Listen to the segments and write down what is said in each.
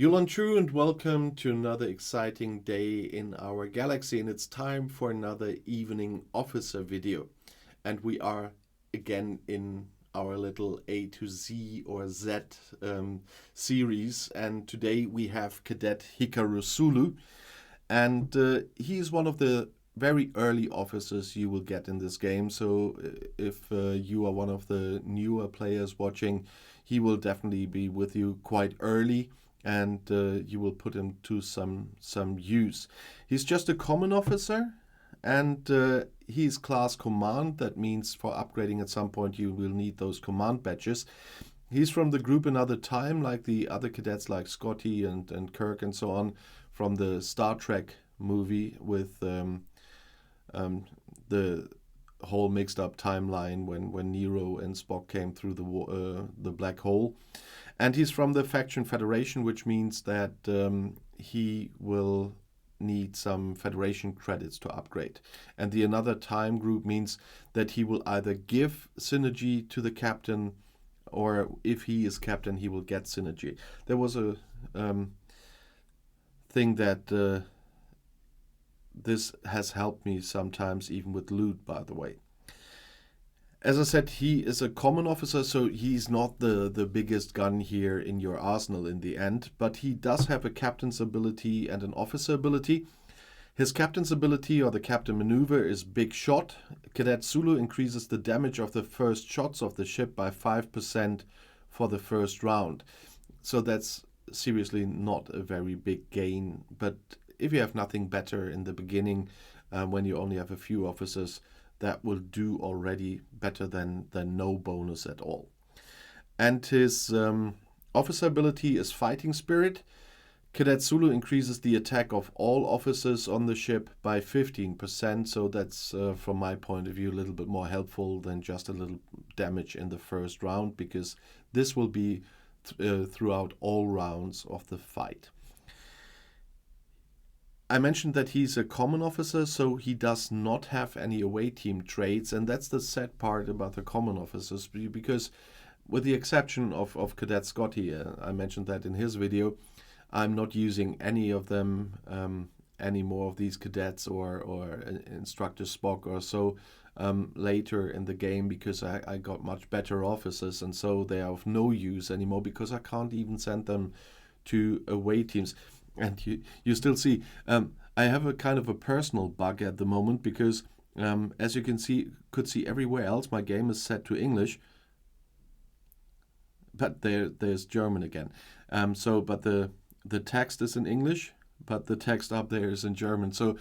Yulan True and welcome to another exciting day in our galaxy, and it's time for another evening officer video. And we are again in our little A to Z or Z series, and today we have Cadet Sulu, and he is one of the very early officers you will get in this game. So if you are one of the newer players watching, he will definitely be with you quite early, and you will put him to some use. He's just a common officer, and he's class command. That means for upgrading at some point you will need those command badges. He's from the group Another Time, like the other cadets like Scotty and Kirk and so on, from the Star Trek movie with the whole mixed up timeline when Nero and Spock came through the black hole. And he's from the Faction Federation, which means that he will need some Federation credits to upgrade. And the Another Time group means that he will either give synergy to the captain, or if he is captain, he will get synergy. There was a thing that this has helped me sometimes, even with loot, by the way. As I said, he is a common officer, so he's not the biggest gun here in your arsenal in the end, but he does have a captain's ability and an officer ability. His captain's ability, or the captain maneuver, is Big Shot. Cadet Sulu increases the damage of the first shots of the ship by 5% for the first round. So that's seriously not a very big gain, but if you have nothing better in the beginning, when you only have a few officers, that will do already better than no bonus at all. And his officer ability is Fighting Spirit. Cadet Sulu increases the attack of all officers on the ship by 15%, so that's, from my point of view, a little bit more helpful than just a little damage in the first round, because this will be throughout all rounds of the fight. I mentioned that he's a common officer, so he does not have any away team traits, and that's the sad part about the common officers, because with the exception of Cadet Scotty, I mentioned that in his video, I'm not using any of them, any more of these cadets or Instructor Spock or so later in the game, because I got much better officers, and so they are of no use anymore because I can't even send them to away teams. And you still see, I have a kind of a personal bug at the moment, because as you could see everywhere else, my game is set to English, but there's German again. But the text is in English, but the text up there is in German. So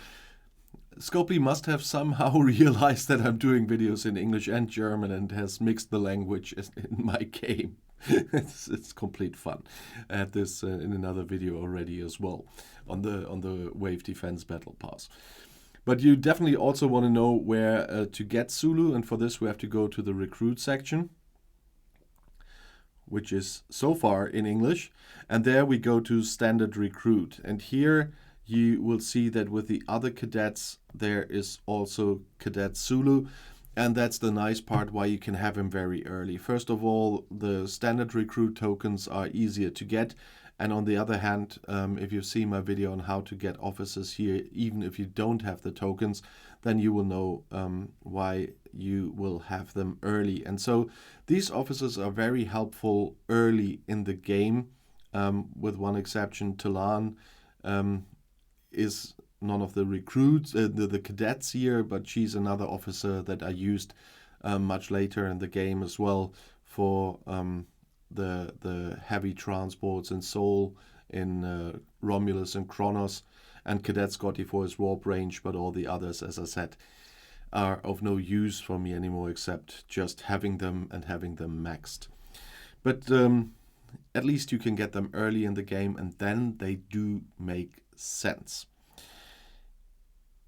Scopely must have somehow realized that I'm doing videos in English and German and has mixed the language in my game. It's complete fun. I had this in another video already as well on the Wave Defense Battle Pass. But you definitely also want to know where to get Sulu, and for this we have to go to the recruit section, which is so far in English, and there we go to standard recruit, and here you will see that with the other cadets there is also Cadet Sulu. And that's the nice part, why you can have him very early. First of all, the standard recruit tokens are easier to get. And on the other hand, if you've seen my video on how to get officers here, even if you don't have the tokens, then you will know why you will have them early. And so these officers are very helpful early in the game, with one exception. Talan is none of the recruits, the cadets here, but she's another officer that I used much later in the game as well for the heavy transports in Sol, in Romulus and Kronos, and Cadet Scotty for his warp range, but all the others, as I said, are of no use for me anymore, except just having them and having them maxed. But at least you can get them early in the game, and then they do make sense.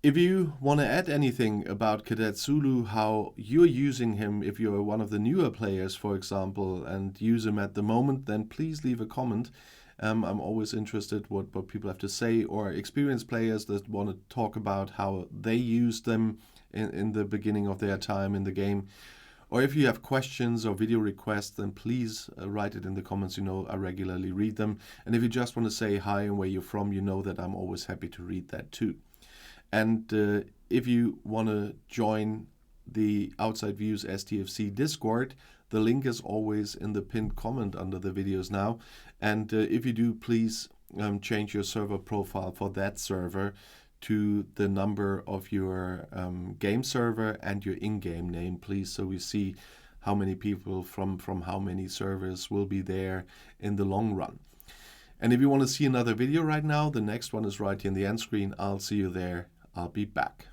If you want to add anything about Cadet Sulu, how you're using him, if you're one of the newer players, for example, and use him at the moment, then please leave a comment. I'm always interested what people have to say, or experienced players that want to talk about how they use them in the beginning of their time in the game. Or if you have questions or video requests, then please write it in the comments. You know, I regularly read them. And if you just want to say hi and where you're from, you know that I'm always happy to read that too. And if you want to join the Outside Views STFC Discord, the link is always in the pinned comment under the videos now. And if you do, please change your server profile for that server to the number of your game server and your in-game name, please, so we see how many people from how many servers will be there in the long run. And if you want to see another video right now, the next one is right here in the end screen. I'll see you there. I'll be back.